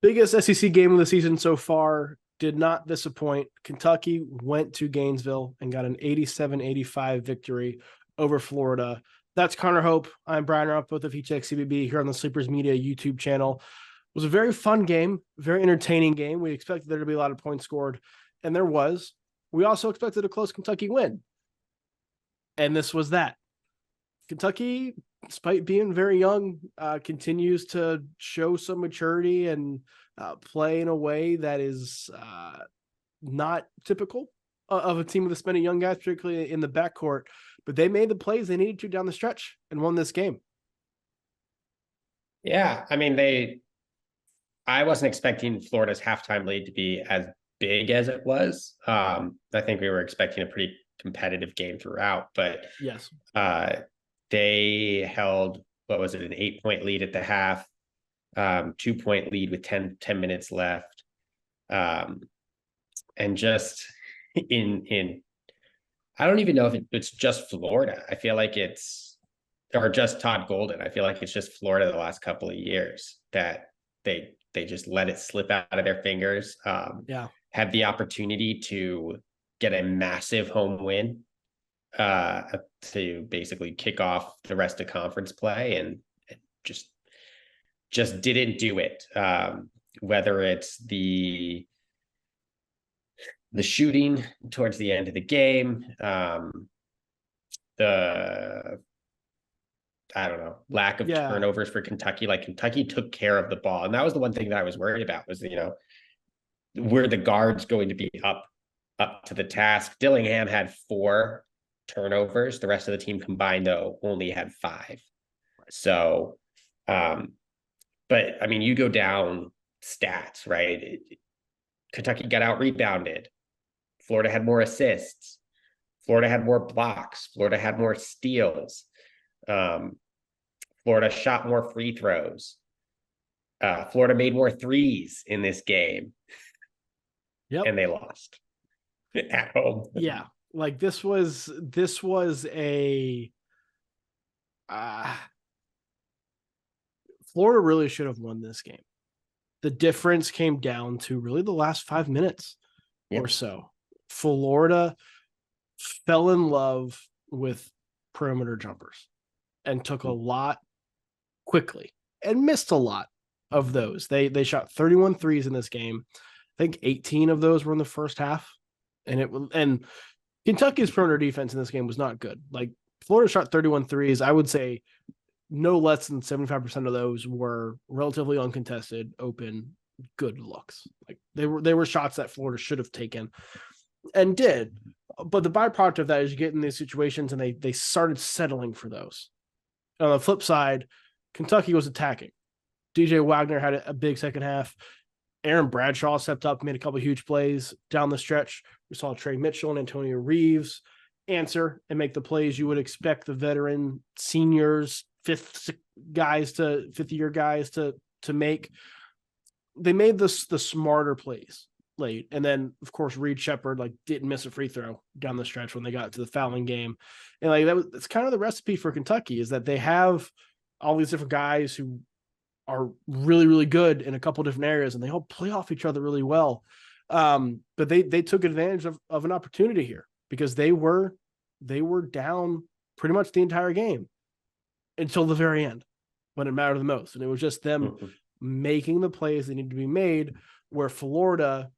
Biggest SEC game of the season so far did not disappoint. Kentucky went to Gainesville and got an 87-85 victory over Florida. That's Connor Hope. I'm Brian Rauf, both of Heat Check CBB here on the Sleepers Media YouTube channel. It was a very fun game, very entertaining game. We expected there to be a lot of points scored, and there was. We also expected a close Kentucky win, and this was that. Kentucky, despite being very young, continues to show some maturity and play in a way that is not typical of a team with this many young guys, particularly in the backcourt. But they made the plays they needed to down the stretch and won this game. Yeah, I mean, I wasn't expecting Florida's halftime lead to be as big as it was. I think we were expecting a pretty competitive game throughout, but yes, they held, what was it, an 8-point lead at the half, 2-point lead with 10 minutes left. And just in I don't even know if it's just Florida. I feel like or just Todd Golden. I feel like it's just Florida the last couple of years that they just let it slip out of their fingers. Had the opportunity to get a massive home win to basically kick off the rest of conference play, and just didn't do it. Whether it's the shooting towards the end of the game, I don't know, lack of turnovers for Kentucky. Like, Kentucky took care of the ball, and that was the one thing that I was worried about was, were the guards going to be up to the task? Dillingham had 4 turnovers. The rest of the team combined, though, only had 5. So, but I mean, you go down stats, right? Kentucky got out rebounded. Florida had more assists. Florida had more blocks. Florida had more steals. Florida shot more free throws. Florida made more threes in this game. Yep. And they lost at home. Yeah. Like this was a Florida really should have won this game. The difference came down to really the last 5 minutes or so. Florida fell in love with perimeter jumpers and took a lot quickly and missed a lot of those. They shot 31 threes in this game. I think 18 of those were in the first half. And Kentucky's perimeter defense in this game was not good. Like, Florida shot 31 threes. I would say no less than 75% of those were relatively uncontested, open, good looks. Like, they were shots that Florida should have taken and did. But the byproduct of that is you get in these situations and they started settling for those. On the flip side, Kentucky was attacking. DJ Wagner had a big second half. Aaron Bradshaw stepped up, made a couple of huge plays down the stretch. We saw Trey Mitchell and Antonio Reeves answer and make the plays you would expect the veteran seniors, fifth year guys to make. They made the smarter plays late. And then, of course, Reed Shepherd didn't miss a free throw down the stretch when they got to the fouling game. And that's kind of the recipe for Kentucky, is that they have all these different guys who are really, really good in a couple of different areas, and they all play off each other really well. But they took advantage of an opportunity here, because they were down pretty much the entire game until the very end when it mattered the most. And it was just them making the plays that needed to be made, where Florida,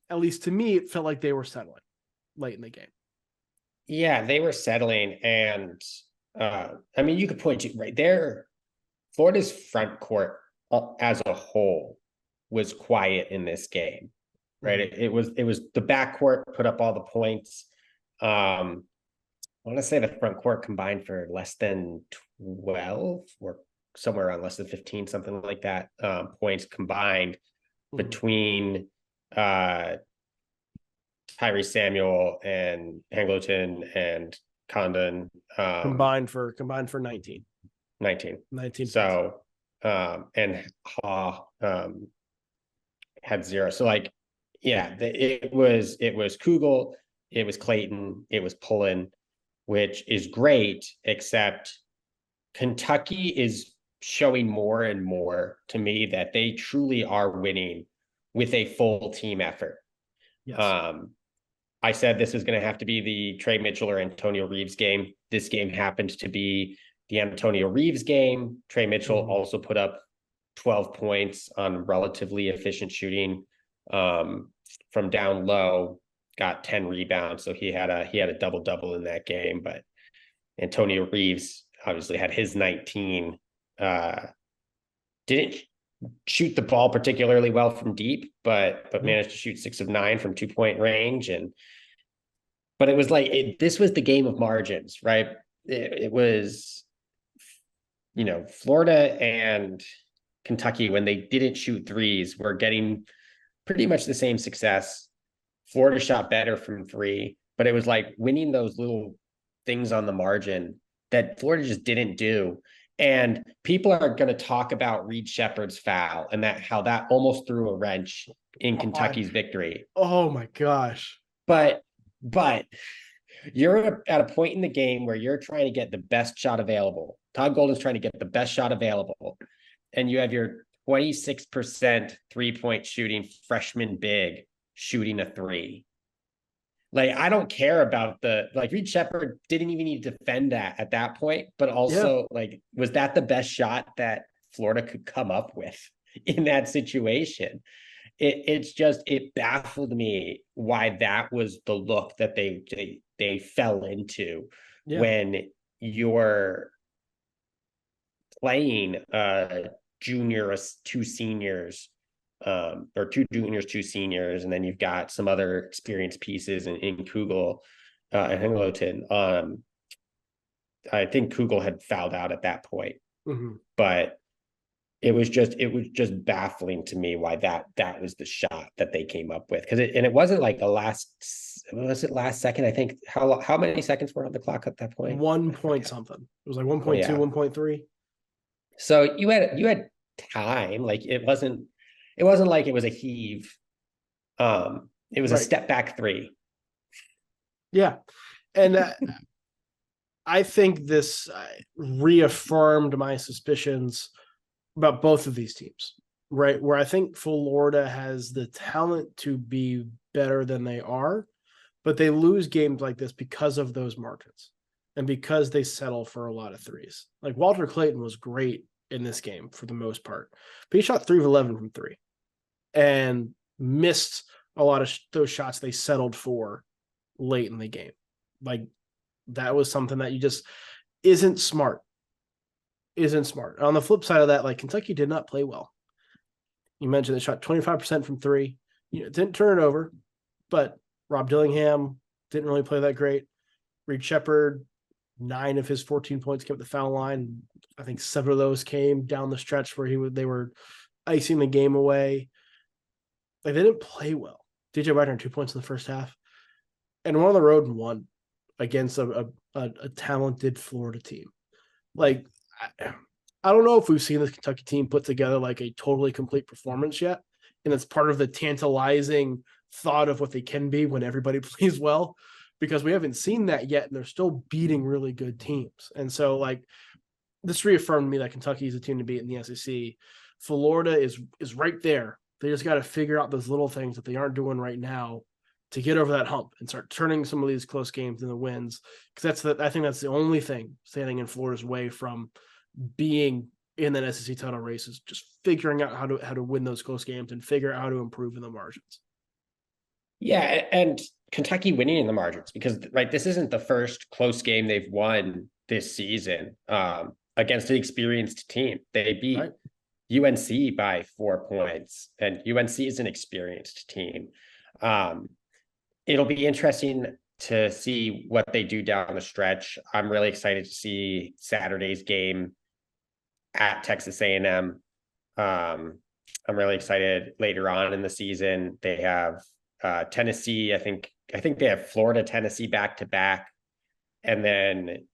at least to me, it felt like they were settling late in the game. Yeah, they were settling. And I mean, you could point to right there, Florida's front court as a whole was quiet in this game, right? It was the backcourt put up all the points. I want to say the front court combined for less than 12 or somewhere around less than 15, something like that, points combined between Tyrese Samuel and Angleton and Condon. Combined for 19. 19. So, and Haw had 0. So, it was Kugel, it was Clayton, it was Pullen, which is great, except Kentucky is showing more and more to me that they truly are winning with a full team effort. Yes. I said this is going to have to be the Trey Mitchell or Antonio Reeves game. This game happened to be the Antonio Reeves game. Trey Mitchell also put up 12 points on relatively efficient shooting from down low, got 10 rebounds. So he had a double-double in that game. But Antonio Reeves obviously had his 19. Didn't shoot the ball particularly well from deep, but managed to shoot 6 of 9 from 2-point range. But it was like, this was the game of margins, right? It was, Florida and Kentucky, when they didn't shoot threes, were getting pretty much the same success. Florida shot better from 3, but it was like winning those little things on the margin that Florida just didn't do. And people are going to talk about Reed Shepherd's foul and how that almost threw a wrench in Kentucky's victory. Oh my gosh. But you're at a point in the game where you're trying to get the best shot available. Todd Golden's trying to get the best shot available. And you have your 26% 3-point shooting freshman big shooting a 3. Like, I don't care about Reed Shepherd didn't even need to defend that at that point, but also was that the best shot that Florida could come up with in that situation? It baffled me why that was the look that they fell into when you're playing junior, 2 seniors, or 2 juniors, 2 seniors, and then you've got some other experienced pieces in Kugel and Hengleton. I think Kugel had fouled out at that point, but it was just baffling to me why that was the shot that they came up with, because it wasn't like last second. I think how many seconds were on the clock at that point? 1 point something. It was like 1.2, 1.3. So you had time. Like, it wasn't like it was a heave. It was a step back 3. Yeah. And I think this reaffirmed my suspicions about both of these teams, right? Where I think Florida has the talent to be better than they are, but they lose games like this because of those margins and because they settle for a lot of threes. Like, Walter Clayton was great in this game for the most part, but he shot 3 of 11 from 3 and missed a lot of those shots they settled for late in the game. Like, that was something that you just isn't smart. On the flip side of that, like, Kentucky did not play well. You mentioned they shot 25% from 3. Didn't turn it over, but Rob Dillingham didn't really play that great. Reed Shepherd, 9 of his 14 points came at the foul line. I think 7 of those came down the stretch where they were icing the game away. Like, they didn't play well. DJ Wagner, 2 points in the first half, and went on the road and won against a talented Florida team. Like, I don't know if we've seen this Kentucky team put together like a totally complete performance yet, and it's part of the tantalizing thought of what they can be when everybody plays well, because we haven't seen that yet, and they're still beating really good teams. And so, like, this reaffirmed me that Kentucky is a team to beat in the SEC. Florida is right there. They just got to figure out those little things that they aren't doing right now to get over that hump and start turning some of these close games into wins. Because I think that's the only thing standing in Florida's way from being in that SEC title race, is just figuring out how to win those close games and figure out how to improve in the margins. Yeah, and Kentucky winning in the margins, because this isn't the first close game they've won this season against an experienced team. They beat UNC by 4 points, and UNC is an experienced team. It'll be interesting to see what they do down the stretch. I'm really excited to see Saturday's game at Texas A&M. I'm really excited later on in the season. They have Tennessee. I think they have Florida, Tennessee back-to-back, and then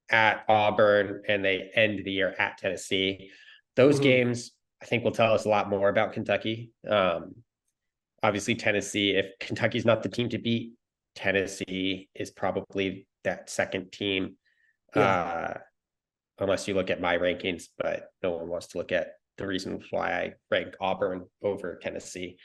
at Auburn, and they end the year at Tennessee. Those games, I think, will tell us a lot more about Kentucky. Obviously, Tennessee, if Kentucky's not the team to beat, Tennessee is probably that second team. unless you look at my rankings, but no one wants to look at the reasons why I rank Auburn over Tennessee.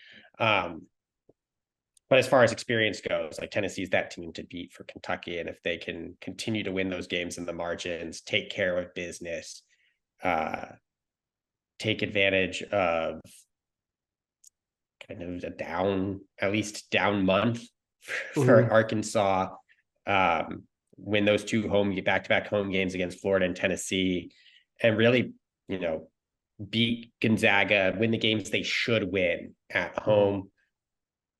But as far as experience goes, like Tennessee's that team to beat for Kentucky. And if they can continue to win those games in the margins, take care of business, take advantage of kind of at least down month for Arkansas, win those back-to-back home games against Florida and Tennessee, and really, beat Gonzaga, win the games they should win at home,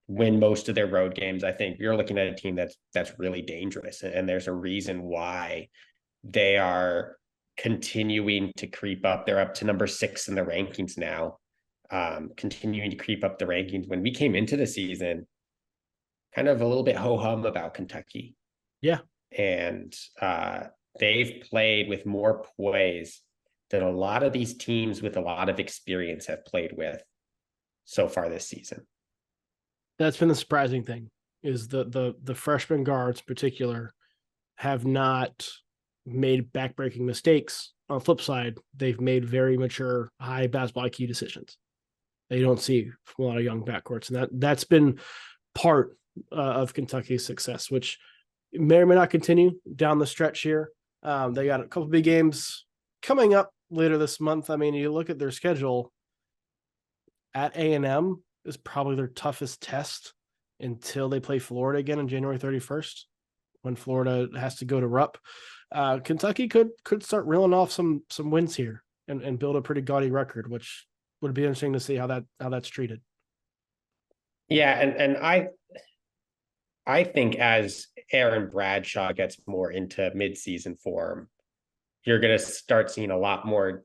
win most of their road games. I think you're looking at a team that's really dangerous, and there's a reason why they are continuing to creep up. They're up to number 6 in the rankings now, continuing to creep up the rankings. When we came into the season, kind of a little bit ho-hum about Kentucky. Yeah. And they've played with more poise than a lot of these teams with a lot of experience have played with so far this season. That's been the surprising thing, is the freshman guards in particular have not made backbreaking mistakes. On the flip side, they've made very mature, high basketball IQ decisions that you don't see from a lot of young backcourts. And that's been part of Kentucky's success, which may or may not continue down the stretch here. They got a couple big games coming up later this month. I mean, you look at their schedule, at A&M is probably their toughest test until they play Florida again on January 31st, when Florida has to go to Rupp. Kentucky could start reeling off some wins here and build a pretty gaudy record, which would be interesting to see how that's treated. Yeah, and I think as Aaron Bradshaw gets more into midseason form, you're going to start seeing a lot more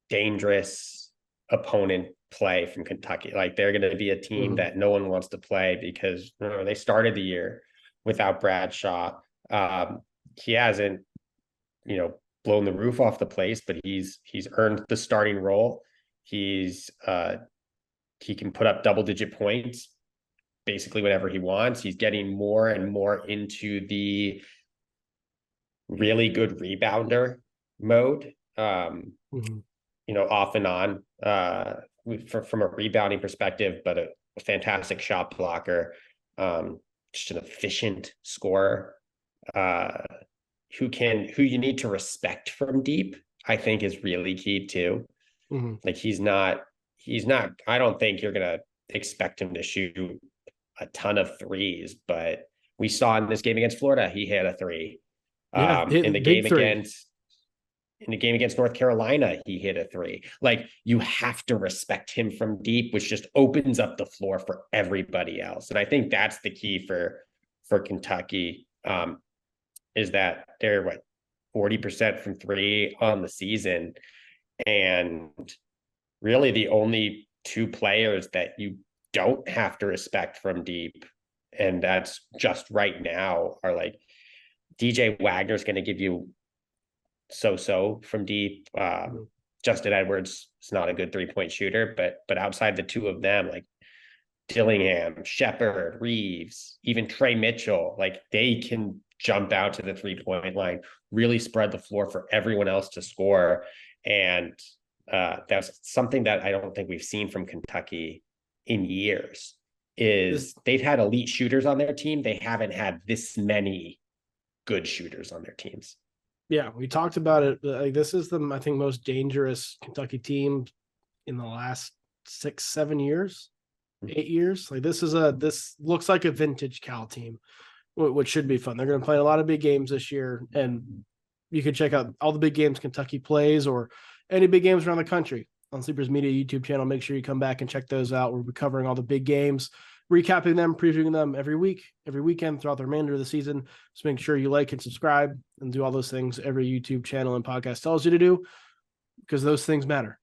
dangerous opponent play from Kentucky. Like, they're going to be a team that no one wants to play because they started the year without Bradshaw. He hasn't, blown the roof off the place, but he's earned the starting role. He can put up double-digit points basically whenever he wants. He's getting more and more into the really good rebounder mode, off and on, from a rebounding perspective, but a fantastic shot blocker, just an efficient scorer, who you need to respect from deep, I think is really key too. Like, he's not, I don't think you're going to expect him to shoot a ton of threes, but we saw in this game against Florida, he hit a 3. In the game against North Carolina, he hit a 3. Like, you have to respect him from deep, which just opens up the floor for everybody else. And I think that's the key for Kentucky, is that they're 40% from 3 on the season. And really the only 2 players that you don't have to respect from deep, and that's just right now, are like DJ Wagner's going to give you so from deep. Justin Edwards is not a good 3-point shooter, but outside the 2 of them, like Dillingham, Shepherd, Reeves, even Trey Mitchell, like, they can jump out to the 3-point line, really spread the floor for everyone else to score. And that's something that I don't think we've seen from Kentucky in years, is they've had elite shooters on their team. They haven't had this many good shooters on their teams. Yeah, we talked about it. Like, this is the, I think, most dangerous Kentucky team in the last 6-7 years, 8 years. Like, this looks like a vintage Cal team, which should be fun. They're going to play a lot of big games this year, and you can check out all the big games Kentucky plays, or any big games around the country, on Sleepers Media YouTube channel. Make sure you come back and check those out. We'll be covering all the big games, recapping them, previewing them every week, every weekend throughout the remainder of the season. So make sure you like and subscribe and do all those things every YouTube channel and podcast tells you to do, because those things matter.